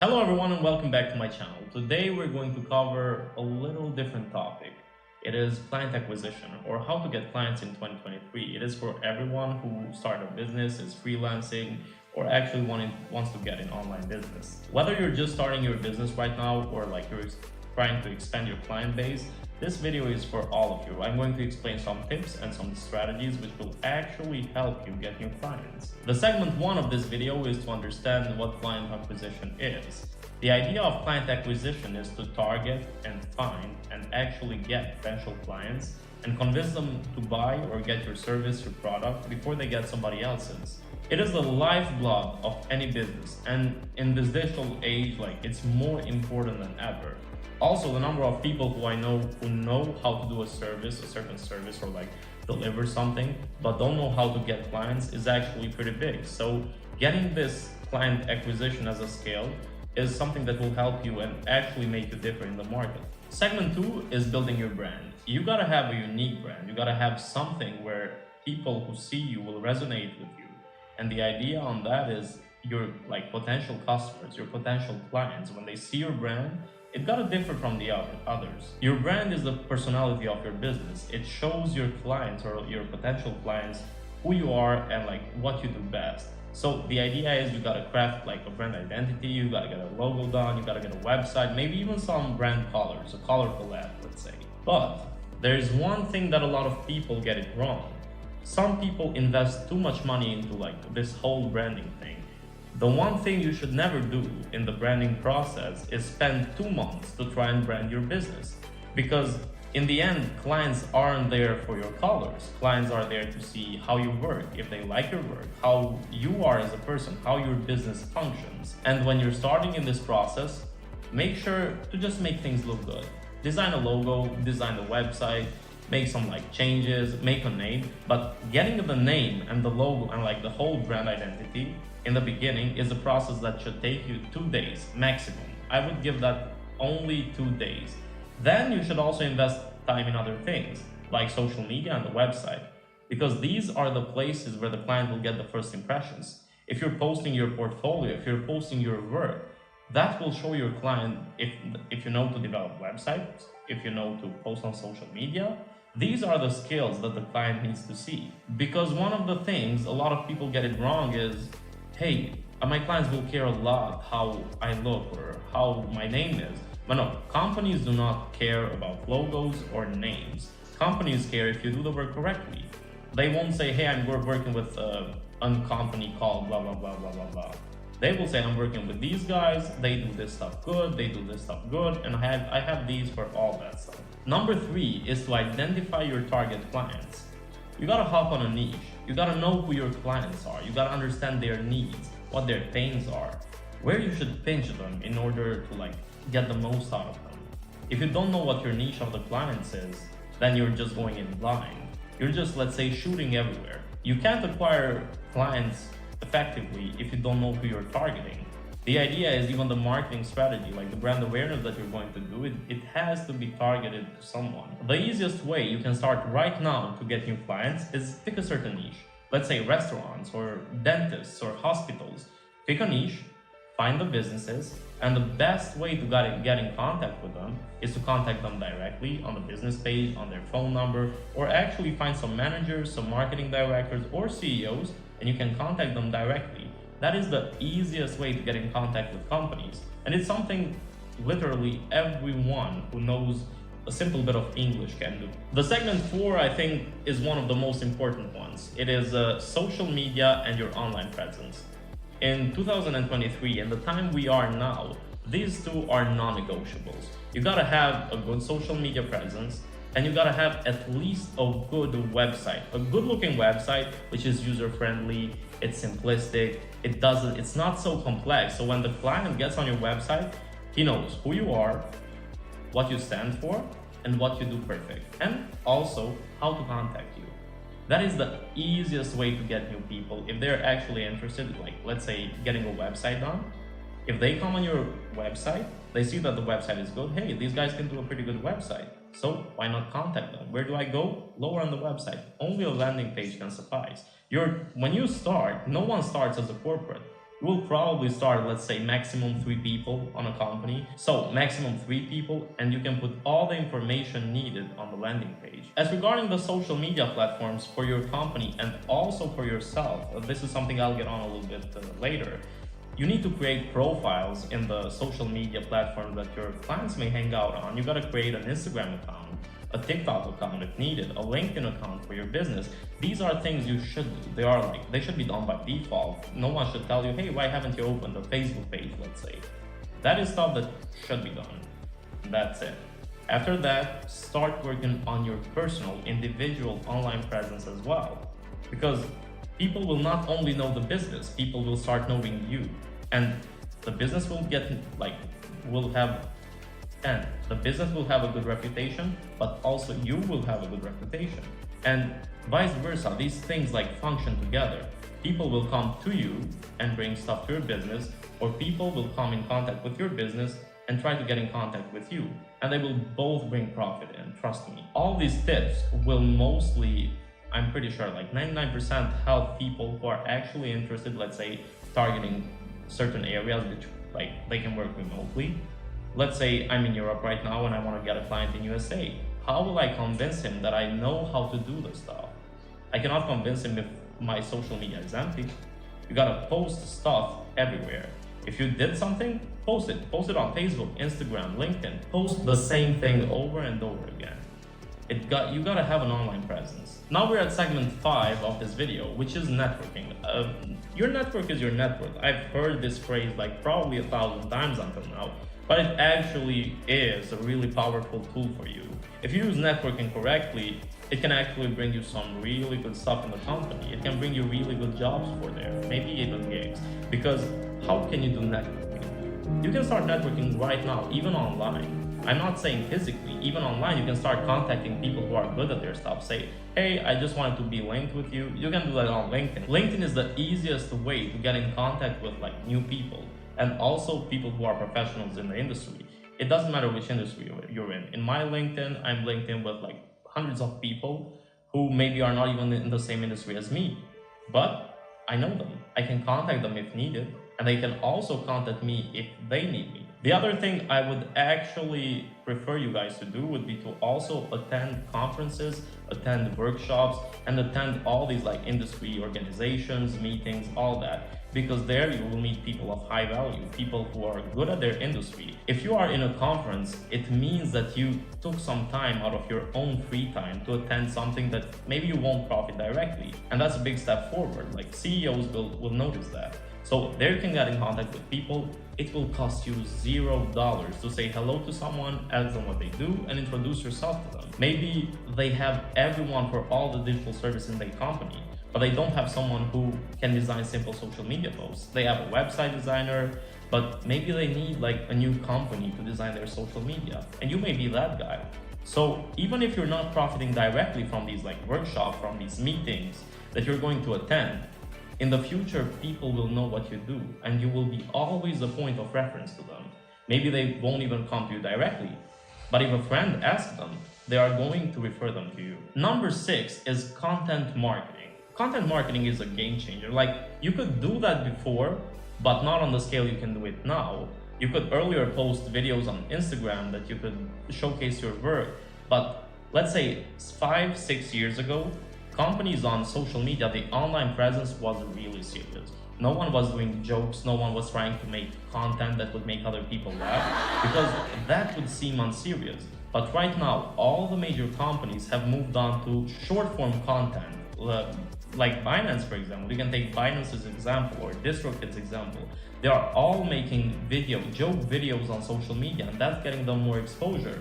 Hello everyone and welcome back to my channel. Today we're going to cover a little different topic. It is client acquisition or how to get clients in 2023. It is for everyone who start a business, is freelancing, or actually wants to get an online business. Whether you're just starting your business right now or like you're trying to expand your client base, this video is for all of you. I'm going to explain some tips and some strategies which will actually help you get new clients. The segment 1 of this video is to understand what client acquisition is. The idea of client acquisition is to target and find and actually get potential clients and convince them to buy or get your service or product before they get somebody else's. It is the lifeblood of any business, and in this digital age, it's more important than ever. Also, the number of people who I know who know how to do a certain service, or deliver something, but don't know how to get clients is actually pretty big. So getting this client acquisition as a skill is something that will help you and actually make you differ in the market. Segment 2 is building your brand. You gotta have a unique brand. You gotta have something where people who see you will resonate with you. And the idea on that is your potential customers, your potential clients, when they see your brand, it gotta differ from the others. Your brand is the personality of your business. It shows your clients or your potential clients who you are and what you do best. So the idea is you gotta craft a brand identity, you gotta get a logo done, you gotta get a website, maybe even some brand colors, a colorful ad, let's say. But there's one thing that a lot of people get it wrong. Some people invest too much money into this whole branding thing. The one thing you should never do in the branding process is spend 2 months to try and brand your business. Because in the end, clients aren't there for your colors. Clients are there to see how you work, if they like your work, how you are as a person, how your business functions. And when you're starting in this process, make sure to just make things look good. Design a logo, design the website, make some changes, make a name, but getting the name and the logo and the whole brand identity in the beginning is a process that should take you 2 days maximum. I would give that only 2 days. Then you should also invest time in other things like social media and the website, because these are the places where the client will get the first impressions. If you're posting your portfolio, if you're posting your work, that will show your client if you know to develop websites, if you know to post on social media. These are the skills that the client needs to see. Because one of the things a lot of people get it wrong is, hey, my clients will care a lot how I look or how my name is. But no, companies do not care about logos or names. Companies care if you do the work correctly. They won't say, hey, I'm working with a company called blah, blah, blah, blah, blah, blah. They will say, I'm working with these guys, they do this stuff good, they do this stuff good, and I have these for all that stuff. Number 3 is to identify your target clients. You gotta hop on a niche. You gotta know who your clients are. You gotta understand their needs, what their pains are, where you should pinch them in order to get the most out of them. If you don't know what your niche of the clients is, then you're just going in blind. You're just, let's say, shooting everywhere. You can't acquire clients effectively if you don't know who you're targeting. The idea is even the marketing strategy, the brand awareness that you're going to do, it has to be targeted to someone. The easiest way you can start right now to get new clients is pick a certain niche. Let's say restaurants or dentists or hospitals. Pick a niche, find the businesses, and the best way to get in contact with them is to contact them directly on the business page, on their phone number, or actually find some managers, some marketing directors, or CEOs, and you can contact them directly. That is the easiest way to get in contact with companies. And it's something literally everyone who knows a simple bit of English can do. The segment 4, I think, is one of the most important ones. It is social media and your online presence. In 2023, and the time we are now, these two are non-negotiables. You gotta have a good social media presence, and you gotta have at least a good website, a good looking website, which is user-friendly, it's simplistic, it's not so complex. So when the client gets on your website, he knows who you are, what you stand for, and what you do perfect, and also how to contact you. That is the easiest way to get new people if they're actually interested, let's say getting a website done. If they come on your website, they see that the website is good. Hey, these guys can do a pretty good website. So why not contact them? Where do I go? Lower on the website. Only a landing page can suffice. When you start, no one starts as a corporate. you will probably start, let's say, maximum 3 people on a company. So maximum 3 people, and you can put all the information needed on the landing page. As regarding the social media platforms for your company and also for yourself, this is something I'll get on a little bit later. You need to create profiles in the social media platforms that your clients may hang out on. You gotta create an Instagram account, a TikTok account if needed, a LinkedIn account for your business. These are things you should do. They should be done by default. No one should tell you, hey, why haven't you opened a Facebook page, let's say. That is stuff that should be done. That's it. After that, start working on your personal, individual online presence as well. Because people will not only know the business, people will start knowing you. And the business will have a good reputation, but also you will have a good reputation. And vice versa, these things function together. People will come to you and bring stuff to your business, or people will come in contact with your business and try to get in contact with you. And they will both bring profit in, trust me. All these tips will mostly, I'm pretty sure 99% help people who are actually interested, let's say, targeting certain areas which they can work remotely. Let's say I'm in Europe right now and I want to get a client in USA. How will I convince him that I know how to do the stuff? I cannot convince him if my social media is empty. You gotta post stuff everywhere. If you did something, post it. Post it on Facebook, Instagram, LinkedIn. Post the same thing over and over again. You gotta have an online presence. Now we're at segment 5 of this video, which is networking. Your network is your net worth. I've heard this phrase probably 1,000 times until now, but it actually is a really powerful tool for you. If you use networking correctly, it can actually bring you some really good stuff in the company. It can bring you really good jobs for there, maybe even gigs. Because how can you do networking? You can start networking right now, even online. I'm not saying physically, even online, you can start contacting people who are good at their stuff. Say, hey, I just wanted to be linked with you. You can do that on LinkedIn. LinkedIn is the easiest way to get in contact with new people, and also people who are professionals in the industry. It doesn't matter which industry you're in. In my LinkedIn, I'm linked in with hundreds of people who maybe are not even in the same industry as me, but I know them. I can contact them if needed, and they can also contact me if they need me. The other thing I would actually prefer you guys to do would be to also attend conferences, attend workshops, and attend all these industry organizations, meetings, all that. Because there you will meet people of high value, people who are good at their industry. If you are in a conference, it means that you took some time out of your own free time to attend something that maybe you won't profit directly. And that's a big step forward. CEOs will notice that. So there you can get in contact with people. It will cost you $0 to say hello to someone, ask them what they do, and introduce yourself to them. Maybe they have everyone for all the digital services in their company, but they don't have someone who can design simple social media posts. They have a website designer, but maybe they need a new company to design their social media, and you may be that guy. So even if you're not profiting directly from these workshops, from these meetings that you're going to attend, in the future, people will know what you do, and you will be always a point of reference to them. Maybe they won't even come to you directly, but if a friend asks them, they are going to refer them to you. Number 6 is content marketing. Content marketing is a game changer. You could do that before, but not on the scale you can do it now. You could earlier post videos on Instagram that you could showcase your work, but let's say 5-6 years ago, companies on social media, the online presence was really serious. No one was doing jokes, no one was trying to make content that would make other people laugh, because that would seem unserious. But right now, all the major companies have moved on to short-form content, like Binance, for example. You can take Binance's example or DistroKid's example. They are all making joke videos on social media, and that's getting them more exposure.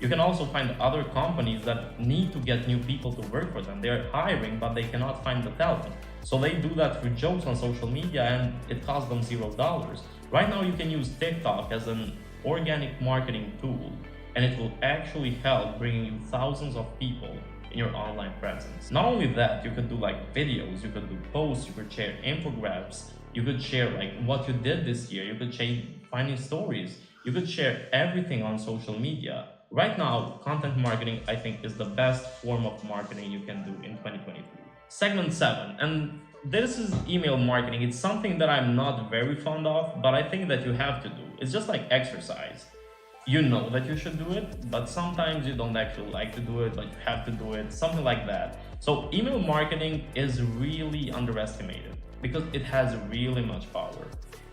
You can also find other companies that need to get new people to work for them. They're hiring, but they cannot find the talent. So they do that through jokes on social media, and it costs them $0. Right now, you can use TikTok as an organic marketing tool, and it will actually help bringing you thousands of people in your online presence. Not only that, you could do videos, you could do posts, you could share infographics, you could share what you did this year, you could share finding stories, you could share everything on social media. Right now, content marketing, I think, is the best form of marketing you can do in 2023. Segment 7, and this is email marketing. It's something that I'm not very fond of, but I think that you have to do. It's just like exercise. You know that you should do it, but sometimes you don't actually like to do it, but you have to do it, something like that. So email marketing is really underestimated because it has really much power.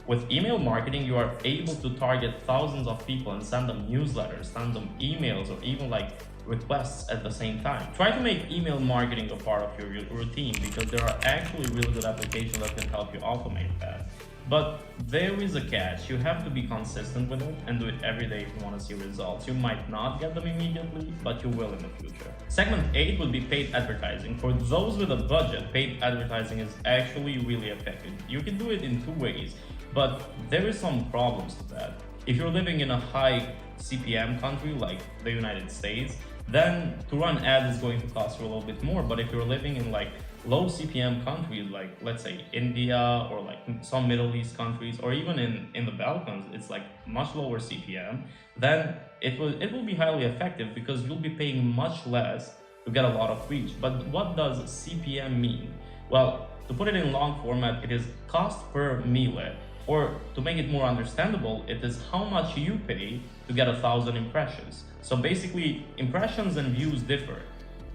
With email marketing, you are able to target thousands of people and send them newsletters, send them emails, or even like requests at the same time. Try to make email marketing a part of your routine because there are actually really good applications that can help you automate that. But there is a catch. You have to be consistent with it and do it every day if you want to see results. You might not get them immediately, but you will in the future. Segment 8 would be paid advertising. For those with a budget, paid advertising is actually really effective. You can do it in two ways, but there is some problems to that. If you're living in a high CPM country like the United States, then to run ads is going to cost you a little bit more. But if you're living in like low CPM countries like, let's say, India or like some Middle East countries, or even in the Balkans, it's like much lower CPM, then it will be highly effective because you'll be paying much less to get a lot of reach. But what does CPM mean? Well, to put it in long format, it is cost per mille. Or to make it more understandable, it is how much you pay to get 1,000 impressions. So basically, impressions and views differ.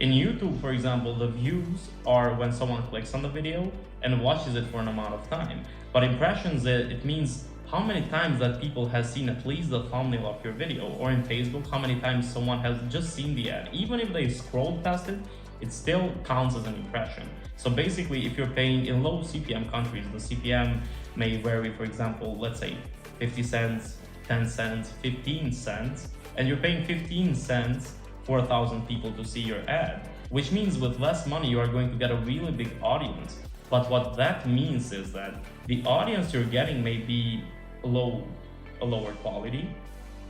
In YouTube, for example, the views are when someone clicks on the video and watches it for an amount of time. But impressions, it means how many times that people has seen at least the thumbnail of your video. Or in Facebook, how many times someone has just seen the ad. Even if they scrolled past it, it still counts as an impression. So basically, if you're paying in low CPM countries, the CPM may vary, for example, let's say 50 cents, 10 cents, 15 cents, and you're paying 15 cents for 1,000 people to see your ad, which means with less money, you are going to get a really big audience. But what that means is that the audience you're getting may be a lower quality.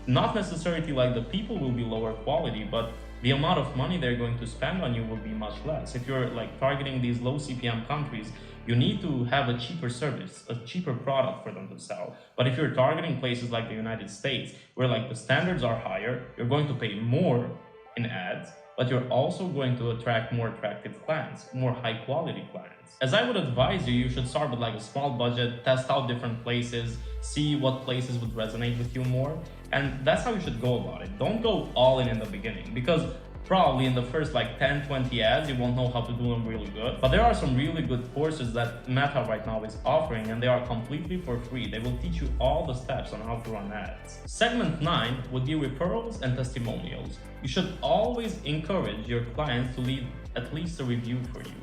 Not necessarily like the people will be lower quality, but the amount of money they're going to spend on you will be much less. If you're like targeting these low CPM countries, you need to have a cheaper service, a cheaper product for them to sell. But if you're targeting places like the United States, where like the standards are higher, you're going to pay more in ads, but you're also going to attract more attractive clients, more high quality clients. As I would advise you, you should start with like a small budget, test out different places, see what places would resonate with you more. And that's how you should go about it. Don't go all in the beginning, because probably in the first like 10, 20 ads, you won't know how to do them really good. But there are some really good courses that Meta right now is offering, and they are completely for free. They will teach you all the steps on how to run ads. Segment 9 would be referrals and testimonials. You should always encourage your clients to leave at least a review for you.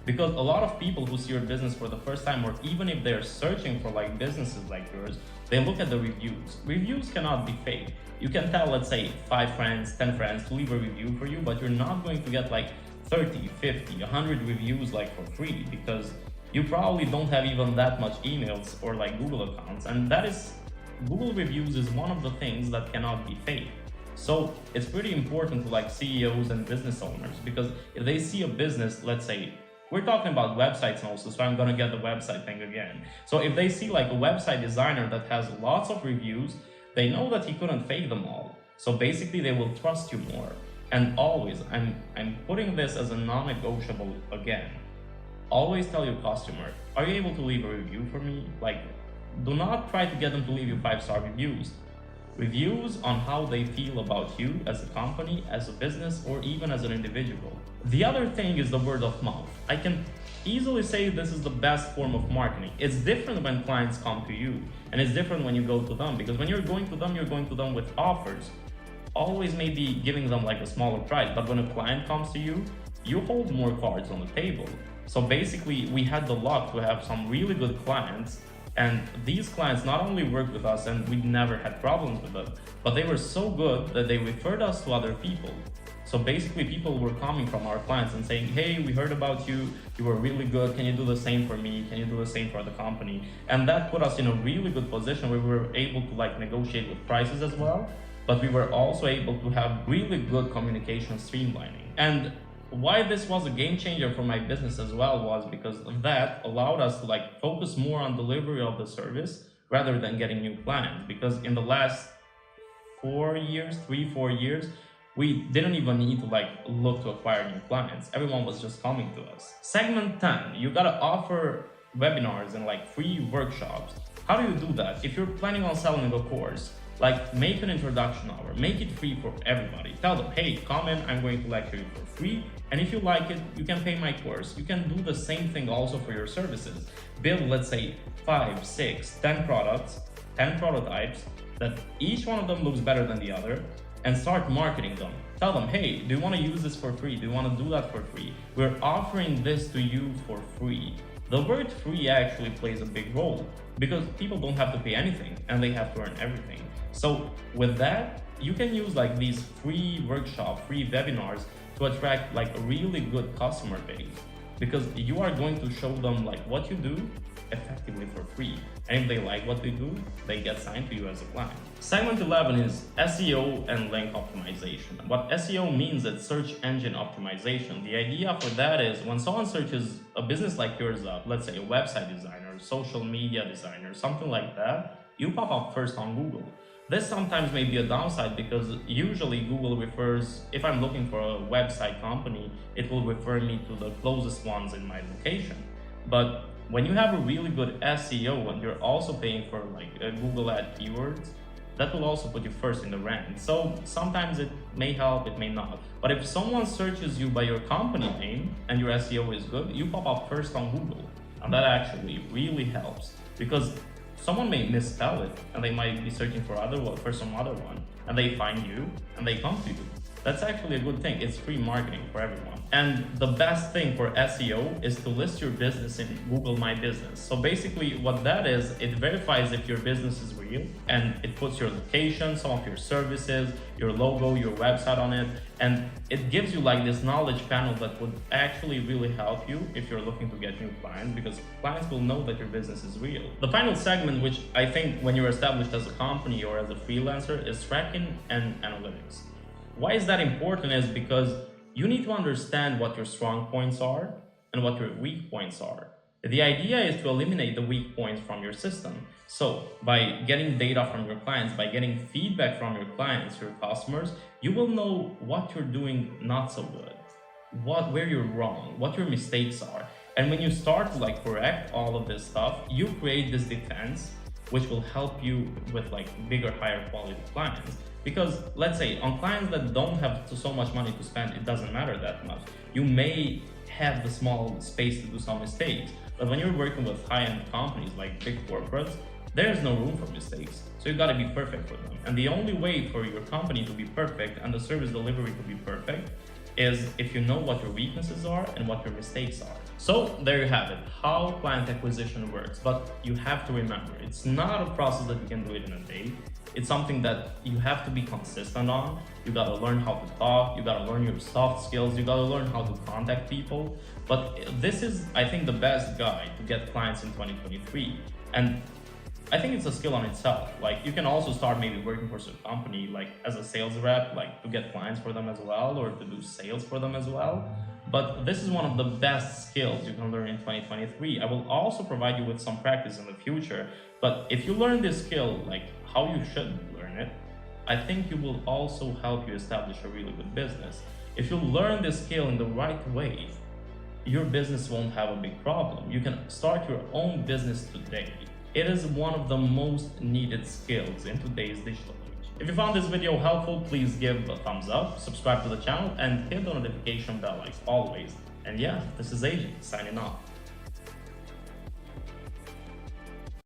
Because a lot of people who see your business for the first time, or even if they're searching for like businesses like yours, they look at the reviews. Reviews cannot be fake. You can tell, let's say, 5 friends, 10 friends to leave a review for you, but you're not going to get like 30, 50, 100 reviews like for free, because you probably don't have even that much emails or like Google accounts. And that is, Google reviews is one of the things that cannot be fake. So it's pretty important to like CEOs and business owners, because if they see a business, let's say, we're talking about websites also, so I'm gonna get the website thing again. So if they see like a website designer that has lots of reviews, they know that he couldn't fake them all. So basically they will trust you more. And always, I'm putting this as a non-negotiable again. Always tell your customer, are you able to leave a review for me? Like, do not try to get them to leave you 5-star reviews. Reviews on how they feel about you as a company, as a business, or even as an individual. The other thing is the word of mouth. I can easily say this is the best form of marketing. It's different when clients come to you, and it's different when you go to them, because when you're going to them with offers, always maybe giving them like a smaller price. But when a client comes to you, you hold more cards on the table. So basically, we had the luck to have some really good clients. And these clients not only worked with us and we never had problems with them, but they were so good that they referred us to other people. So basically people were coming from our clients and saying, hey, we heard about you, you were really good, can you do the same for me, can you do the same for the company? And that put us in a really good position where we were able to like negotiate with prices as well, but we were also able to have really good communication streamlining. And why this was a game changer for my business as well was because that allowed us to like focus more on delivery of the service rather than getting new clients. Because in the last 4 years, 3-4 years, We didn't even need to look to acquire new clients. Everyone was just coming to us. Segment 10, you gotta offer webinars and free workshops. How do you do that? If you're planning on selling a course, make an introduction hour, make it free for everybody. Tell them, hey, come in, I'm going to lecture you for free. And if you like it, you can pay my course. You can do the same thing also for your services. Build, let's say, 5, 6, 10 products, 10 prototypes that each one of them looks better than the other, and start marketing them. Tell them, hey, do you want to use this for free? Do you want to do that for free? We're offering this to you for free. The word free actually plays a big role because people don't have to pay anything and they have to earn everything. So with that, you can use these free workshops, free webinars to attract a really good customer base, because you are going to show them what you do effectively for free. And if they like what they do, they get signed to you as a client. Segment 11 is SEO and link optimization. What SEO means is search engine optimization. The idea for that is when someone searches a business like yours up, let's say a website designer, social media designer, something like that, you pop up first on Google. This sometimes may be a downside because usually Google refers, if I'm looking for a website company, it will refer me to the closest ones in my location. But when you have a really good SEO and you're also paying for Google ad keywords, that will also put you first in the rank. So sometimes it may help, it may not. But if someone searches you by your company name and your SEO is good, you pop up first on Google. And that actually really helps because someone may misspell it and they might be searching for some other one, and they find you and they come to you. That's actually a good thing. It's free marketing for everyone. And the best thing for SEO is to list your business in Google My Business. So basically what that is, it verifies if your business is real and it puts your location, some of your services, your logo, your website on it. And it gives you this knowledge panel that would actually really help you if you're looking to get new clients, because clients will know that your business is real. The final segment, which I think when you're established as a company or as a freelancer, is tracking and analytics. Why is that important is because you need to understand what your strong points are and what your weak points are. The idea is to eliminate the weak points from your system. So by getting data from your clients, by getting feedback from your clients, your customers, you will know what you're doing not so good, where you're wrong, what your mistakes are. And when you start to correct all of this stuff, you create this defense, which will help you with bigger, higher quality clients. Because let's say on clients that don't have so much money to spend, it doesn't matter that much. You may have the small space to do some mistakes, but when you're working with high-end companies like big corporates, there's no room for mistakes. So you gotta be perfect for them. And the only way for your company to be perfect and the service delivery to be perfect is if you know what your weaknesses are and what your mistakes are. So there you have it, how client acquisition works. But you have to remember, it's not a process that you can do it in a day. It's something that you have to be consistent on. You gotta learn how to talk, you gotta learn your soft skills, you gotta learn how to contact people. But this is, I think, the best guide to get clients in 2023. And I think it's a skill on itself. You can also start maybe working for some company as a sales rep, to get clients for them as well, or to do sales for them as well. But this is one of the best skills you can learn in 2023. I will also provide you with some practice in the future. But if you learn this skill, how you should learn it, I think you will also help you establish a really good business. If you learn this skill in the right way, your business won't have a big problem. You can start your own business today. It is one of the most needed skills in today's digital age. If you found this video helpful, please give a thumbs up, subscribe to the channel, and hit the notification bell like always. And yeah, this is Egji signing off.